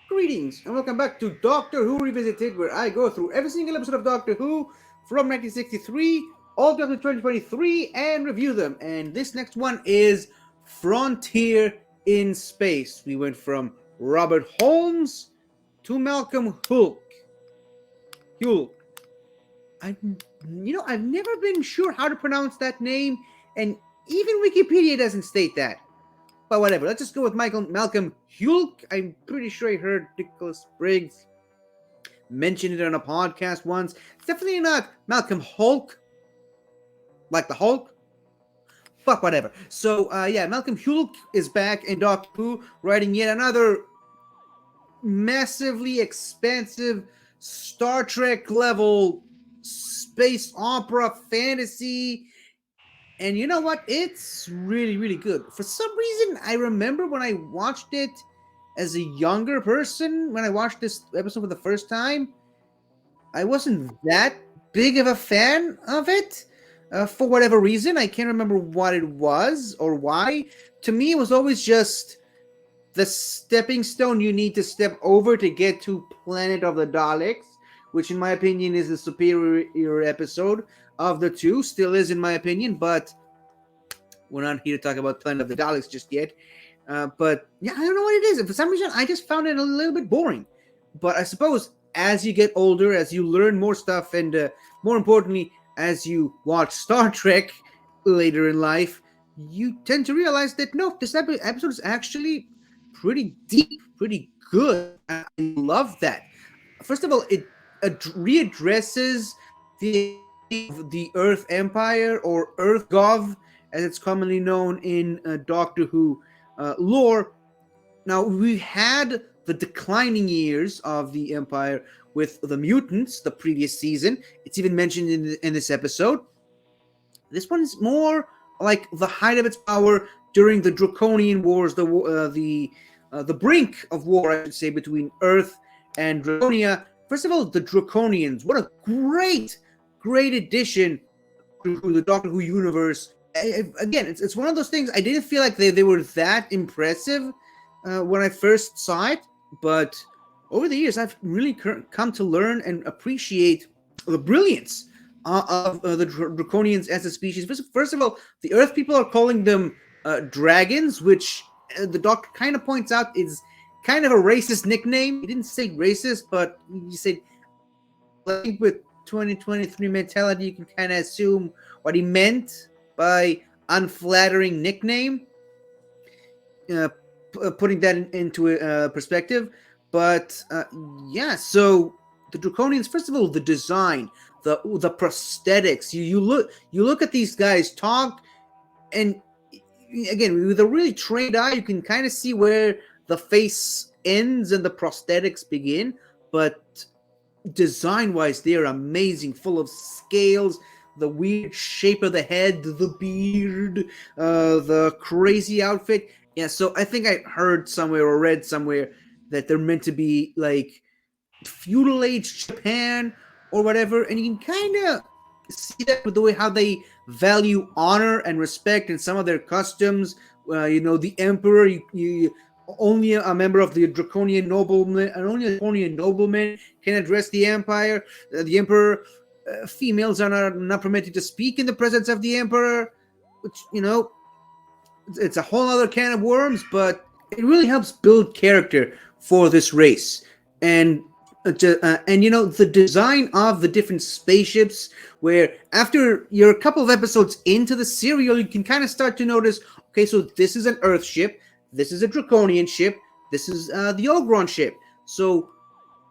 Greetings and welcome back to Doctor Who Revisited, where I go through every single episode of Doctor Who from 1963 all the way up to 2023 and review them. And this next one is Frontier in Space. We went from Robert Holmes to Malcolm Hulke. I, I've never been sure how to pronounce that name, and even Wikipedia doesn't state that. But whatever, let's just go with Malcolm Hulke. I'm pretty sure I heard Nicholas Briggs mention it on a podcast once. It's definitely not Malcolm Hulke, like the Hulk. But whatever. So, Malcolm Hulke is back in Doctor Who, writing yet another massively expansive Star Trek level space opera fantasy. And you know what? It's really, really good. For some reason, I remember when I watched it as a younger person, when I watched this episode for the first time, I wasn't that big of a fan of it. For whatever reason, I can't remember what it was or why. To me, it was always just the stepping stone you need to step over to get to Planet of the Daleks, which in my opinion is the superior episode of the two. Still is in my opinion, but we're not here to talk about Planet of the Daleks just yet. But yeah, I don't know what it is. And for some reason, I just found it a little bit boring. But I suppose as you get older, as you learn more stuff, and more importantly, as you watch Star Trek later in life, you tend to realize that no, this episode is actually pretty deep, pretty good. I love that. First of all, it readdresses the Earth Empire, or Earth Gov, as it's commonly known in Doctor Who lore. Now, we had the declining years of the Empire with the mutants the previous season. It's even mentioned in this episode. This one is more like the height of its power during the Draconian Wars, the brink of war, I should say, between Earth and Draconia. First of all, the Draconians. What a great addition to the Doctor Who universe. Again, it's one of those things. I didn't feel like they were that impressive when I first saw it, but over the years, I've really come to learn and appreciate the brilliance of the Draconians as a species. First of all, the Earth people are calling them dragons, which the Doctor kind of points out is kind of a racist nickname. He didn't say racist, but he said, I think with 2023 mentality, you can kind of assume what he meant by unflattering nickname, putting that into perspective. But so the Draconians, first of all, the design, the prosthetics. You look at these guys talk, and again, with a really trained eye, you can kind of see where the face ends and the prosthetics begin. But design-wise, they are amazing, full of scales, the weird shape of the head, the beard, the crazy outfit. Yeah, so I think I heard somewhere or read somewhere that they're meant to be like feudal age Japan or whatever, and you can kind of see that with the way how they value honor and respect in some of their customs. The emperor, you only a member of the Draconian nobleman, and only a Draconian nobleman can address the empire. The emperor, females are not permitted to speak in the presence of the emperor, which it's a whole other can of worms, but it really helps build character for this race. And the design of the different spaceships, where after you're a couple of episodes into the serial, you can kind of start to notice, okay, so this is an Earth ship, this is a Draconian ship, this is the Ogron ship. So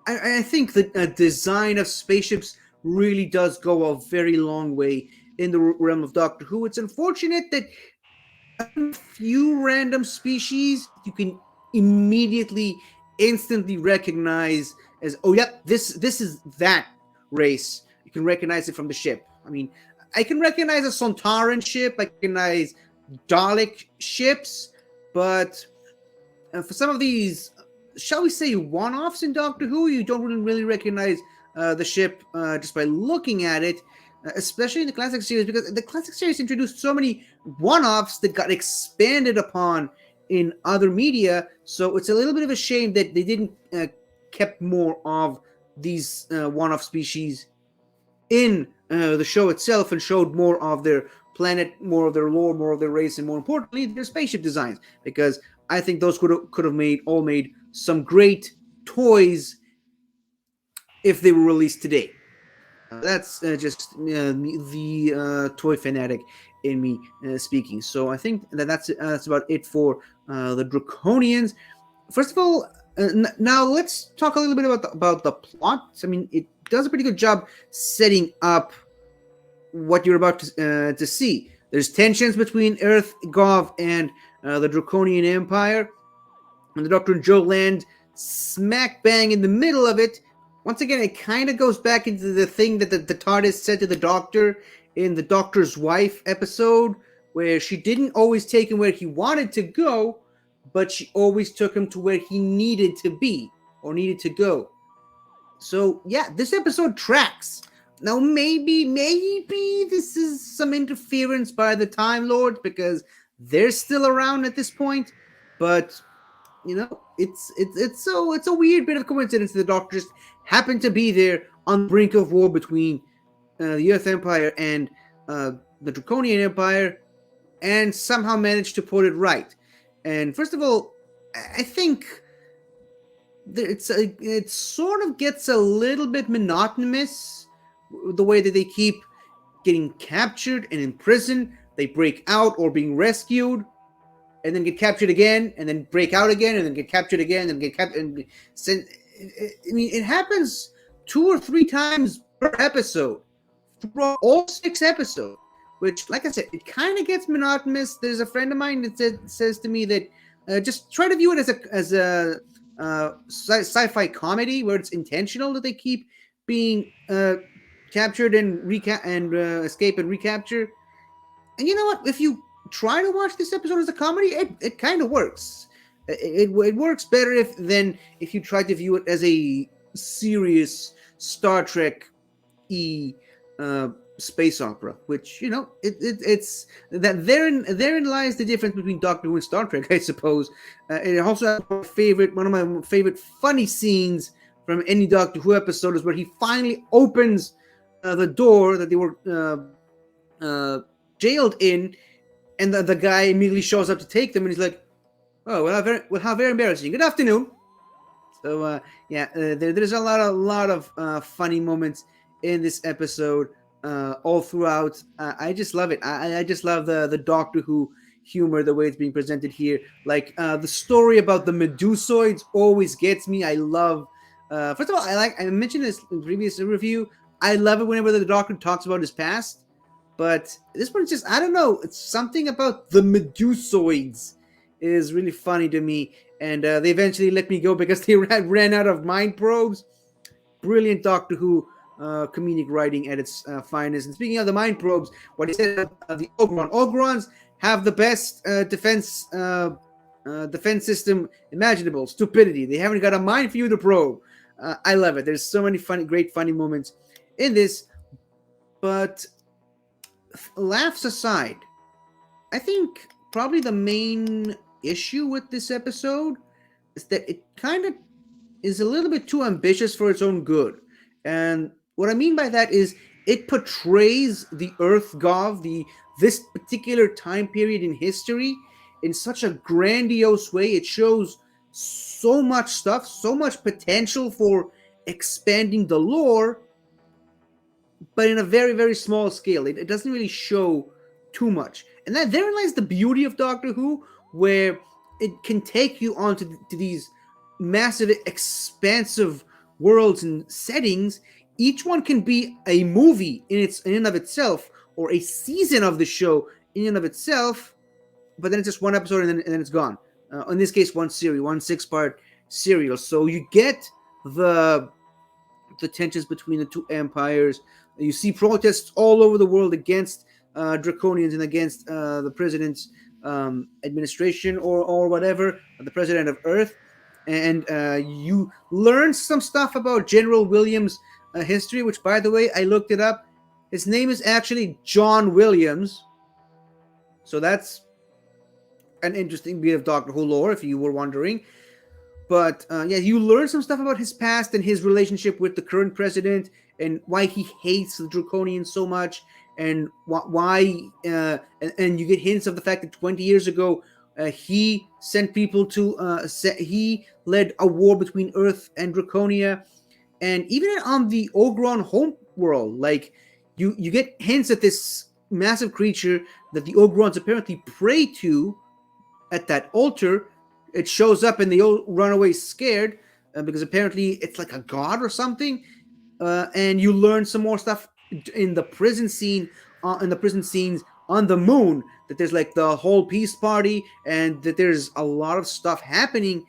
I think the design of spaceships really does go a very long way in the realm of Doctor Who. It's unfortunate that a few random species you can instantly recognize as, oh yeah, this is that race. You can recognize it from the ship. I mean, I can recognize a Sontaran ship, I can recognize Dalek ships, but for some of these, shall we say, one-offs in Doctor Who, you don't really recognize the ship just by looking at it, especially in the classic series, because the classic series introduced so many one-offs that got expanded upon in other media. So it's a little bit of a shame that they didn't kept more of these one-off species in the show itself and showed more of their planet, more of their lore, more of their race, and more importantly, their spaceship designs. Because I think those could have made some great toys if they were released today. That's just the toy fanatic in me speaking. So I think that's about it for the Draconians. First of all, now let's talk a little bit about the plot. I mean, it does a pretty good job setting up what you're about to see. There's tensions between Earth, Gov, and the Draconian Empire, and the Doctor and Joe land smack bang in the middle of it. Once again, it kind of goes back into the thing that the TARDIS said to the Doctor in the Doctor's Wife episode, where she didn't always take him where he wanted to go, but she always took him to where he needed to be or needed to go. So yeah, this episode tracks. Now maybe this is some interference by the Time Lords because they're still around at this point, but you know, it's a weird bit of coincidence that the Doctor just happened to be there on the brink of war between the Earth Empire and the Draconian Empire, and somehow managed to put it right. And first of all, I think it sort of gets a little bit monotonous the way that they keep getting captured and imprisoned. They break out or being rescued, and then get captured again, and then break out again, and then get captured again, and get captured. And sent. I mean, it happens 2 or 3 times per episode throughout all 6 episodes. Which, like I said, it kind of gets monotonous. There's a friend of mine that says to me that just try to view it as a sci-fi comedy where it's intentional that they keep being captured and escape and recapture. And you know what? If you try to watch this episode as a comedy, it kind of works. It works better than if you try to view it as a serious Star Trek space opera, which it's that therein lies the difference between Doctor Who and Star Trek, I suppose. It also has one of my favorite funny scenes from any Doctor Who episode is where he finally opens the door that they were jailed in, and the guy immediately shows up to take them, and he's like, "Oh, well, how very embarrassing. Good afternoon." So there's a lot of funny moments in this episode. All throughout, I just love it. I just love the Doctor Who humor, the way it's being presented here. Like the story about the Medusoids always gets me. I love. First of all, I mentioned this in previous review. I love it whenever the Doctor talks about his past, but this one's just, I don't know. It's something about the Medusoids is really funny to me, and they eventually let me go because they ran out of mind probes. Brilliant Doctor Who. Comedic writing at its finest. And speaking of the mind probes, what he said about the Ogrons have the best defense system imaginable. Stupidity. They haven't got a mind for you to probe. I love it. There's so many great funny moments in this. But laughs aside, I think probably the main issue with this episode is that it kind of is a little bit too ambitious for its own good. And what I mean by that is it portrays the Earth Gov, this particular time period in history, in such a grandiose way. It shows so much stuff, so much potential for expanding the lore, but in a very, very small scale. It doesn't really show too much. And therein lies the beauty of Doctor Who, where it can take you onto these massive, expansive worlds and settings. Each one can be a movie in and of itself, or a season of the show in and of itself, but then it's just one episode and then it's gone. In this case, one series, one 6-part serial. So you get the tensions between the two empires. You see protests all over the world against Draconians and against the president's administration or whatever, the president of Earth. And you learn some stuff about General Williams' history, which, by the way, I looked it up. His name is actually John Williams. So that's an interesting bit of Doctor Who lore, if you were wondering. But yeah, you learn some stuff about his past and his relationship with the current president, and why he hates the Draconians so much, and why. And you get hints of the fact that 20 years ago, he sent people to. He led a war between Earth and Draconia, and even on the Ogron home world, like you get hints at this massive creature that the Ogrons apparently pray to at that altar. It shows up and they all run away scared, because apparently it's like a god or something. And you learn some more stuff in the prison scene, in the prison scenes on the moon. That there's like the whole peace party, and that there's a lot of stuff happening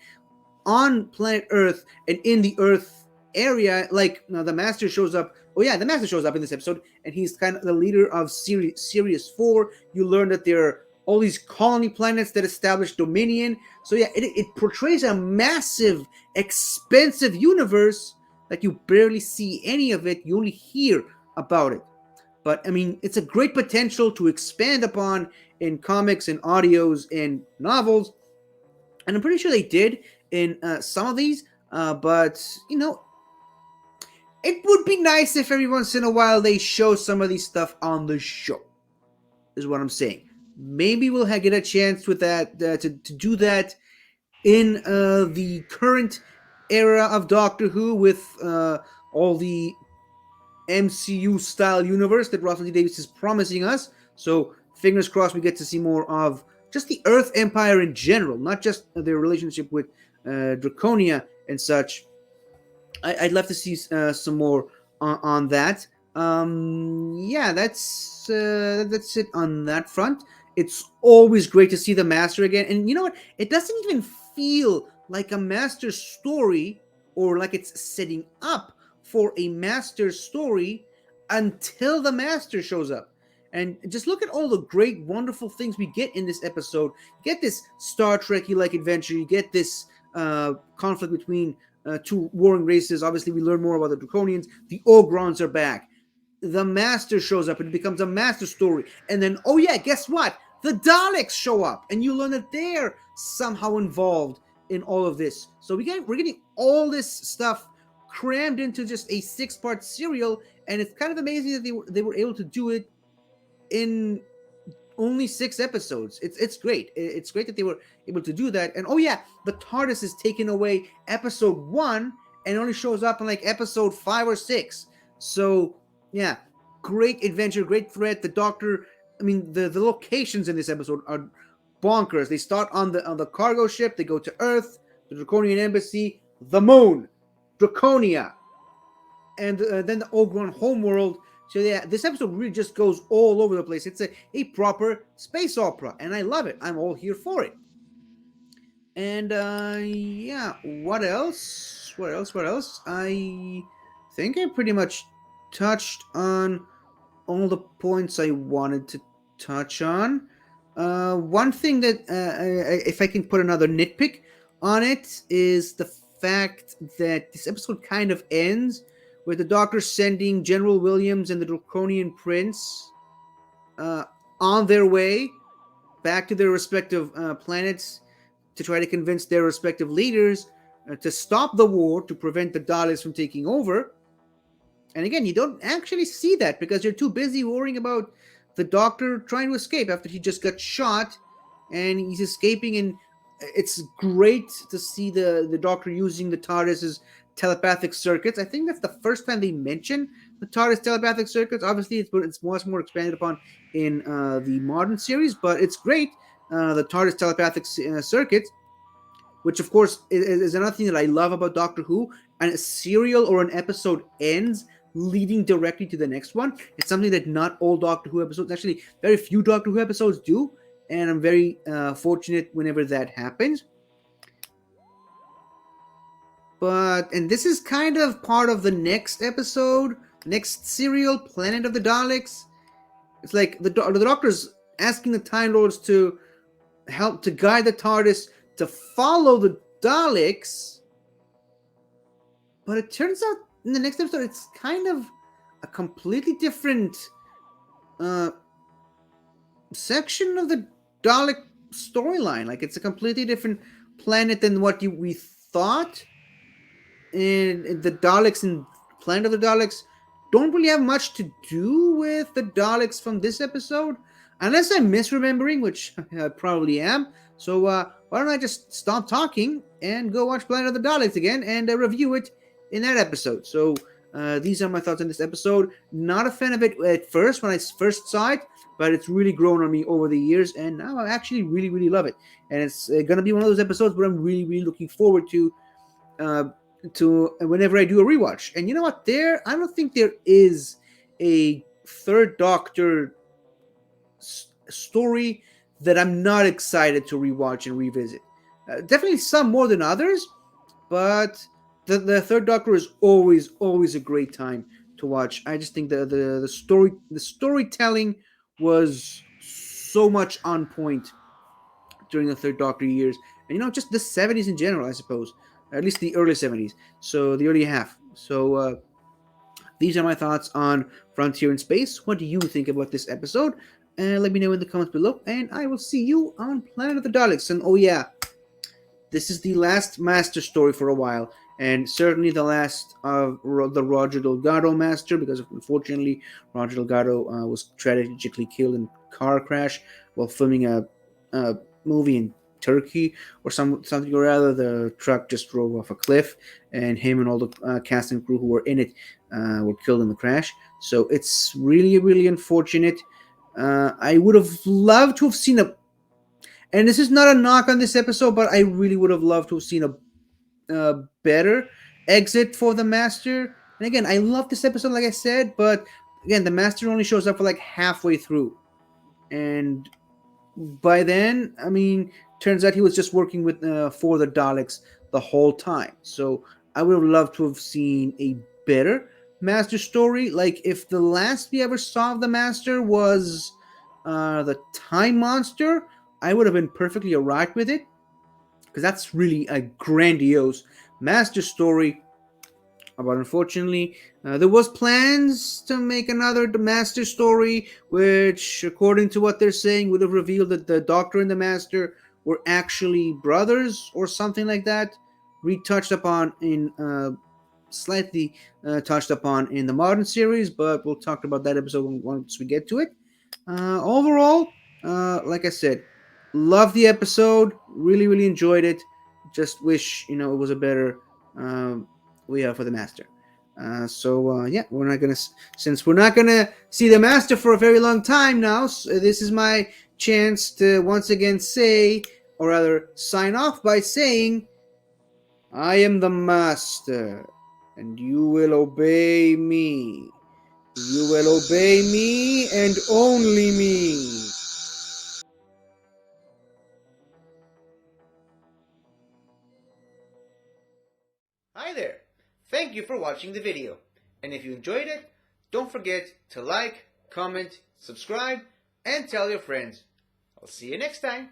on planet Earth and in the Earth area. Like, the Master shows up. Oh yeah, the Master shows up in this episode, and he's kind of the leader of Sirius 4. You learn that there are all these colony planets that establish Dominion. So yeah, it portrays a massive, expensive universe that you barely see any of it. You only hear about it. But I mean, it's a great potential to expand upon in comics and audios and novels, and I'm pretty sure they did in some of these. But it would be nice if every once in a while they show some of these stuff on the show. Is what I'm saying. Maybe we'll get a chance with that to do that in the current era of Doctor Who, with all the MCU style universe that Russell T Davies is promising us. So fingers crossed we get to see more of just the Earth Empire in general, not just their relationship with Draconia and such. I'd love to see some more on that. Yeah, that's it on that front. It's always great to see the Master again, and you know what? It doesn't even feel like a Master story, or like it's setting up for a Master story, until the Master shows up. And just look at all the great, wonderful things we get in this episode. You get this Star Trek-y-like adventure. You get this conflict between two warring races. Obviously, we learn more about the Draconians. The Ogrons are back. The Master shows up, and it becomes a Master story. And then, oh yeah, guess what? The Daleks show up, and you learn that they're somehow involved in all of this. So we're getting all this stuff crammed into just a 6-part serial, and it's kind of amazing that they were able to do it in only 6 episodes. It's great. It's great that they were able to do that. And oh yeah, the TARDIS is taken away episode 1 and only shows up in like episode 5 or 6. So yeah, great adventure, great threat. The Doctor, I mean, the locations in this episode are bonkers. They start on the cargo ship. They go to Earth, the Draconian embassy, the moon, Draconia, and then the Ogron homeworld. So yeah, this episode really just goes all over the place. It's a proper space opera, and I love it. I'm all here for it. And yeah, what else? I think I pretty much touched on all the points I wanted to touch on. One thing that, if I can put another nitpick on it, is the fact that this episode kind of ends with the Doctor sending General Williams and the Draconian Prince on their way back to their respective planets to try to convince their respective leaders to stop the war, to prevent the Daleks from taking over. And again, you don't actually see that because you're too busy worrying about the Doctor trying to escape after he just got shot, and he's escaping. And it's great to see the Doctor using the TARDIS's telepathic circuits. I think that's the first time they mention the TARDIS telepathic circuits. Obviously, it's much more expanded upon in the modern series, but it's great. The TARDIS telepathic circuits, which of course is another thing that I love about Doctor Who. And a serial or an episode ends leading directly to the next one. It's something that not all Doctor Who episodes, actually very few Doctor Who episodes do, and I'm very fortunate whenever that happens. And this is kind of part of the next episode, next serial, Planet of the Daleks. It's like the Doctor's asking the Time Lords to help to guide the TARDIS to follow the Daleks, but it turns out in the next episode it's kind of a completely different section of the Dalek storyline. Like it's a completely different planet than what we thought. And the Daleks and Planet of the Daleks don't really have much to do with the Daleks from this episode, unless I'm misremembering, which I probably am. So why don't I just stop talking and go watch Planet of the Daleks again and review it in that episode? So these are my thoughts on this episode. Not a fan of it at first when I first saw it, but it's really grown on me over the years, and now I actually really, really love it. And it's going to be one of those episodes where I'm really, really looking forward uh, to whenever I do a rewatch. And you know what? I don't think there is a Third Doctor story that I'm not excited to rewatch and revisit. Definitely some more than others, but the Third Doctor is always a great time to watch. I just think the storytelling was so much on point during the Third Doctor years, and just the 70s in general, I suppose, at least the early 70s. So the early half. So these are my thoughts on Frontier in Space. What do you think about this episode? Let me know in the comments below, and I will see you on Planet of the Daleks. And oh yeah, this is the last Master story for a while, and certainly the last of the Roger Delgado Master, because unfortunately Roger Delgado was tragically killed in a car crash while filming a movie in Turkey or something or other. The truck just drove off a cliff, and him and all the cast and crew who were in it were killed in the crash. So it's really, really unfortunate. I would have loved to have seen and this is not a knock on this episode, but I really would have loved to have seen a better exit for the Master. And again, I love this episode, like I said, but again, the Master only shows up for like halfway through, and by then, I mean, turns out he was just working with for the Daleks the whole time. So I would have loved to have seen a better Master story. Like if the last we ever saw of the Master was the Time Monster, I would have been perfectly alright with it, because that's really a grandiose Master story. But unfortunately, there was plans to make another Master story, which, according to what they're saying, would have revealed that the Doctor and the Master were actually brothers or something like that. Retouched upon in slightly touched upon in the modern series, but we'll talk about that episode once we get to it. Overall, like I said, love the episode. Really, really enjoyed it. Just wish it was a better we are for the Master. So yeah, since we're not gonna see the Master for a very long time now. So this is my chance to once again say, or rather, sign off by saying, "I am the Master, and you will obey me. You will obey me and only me." Hi there! Thank you for watching the video. And if you enjoyed it, don't forget to like, comment, subscribe, and tell your friends. I'll see you next time.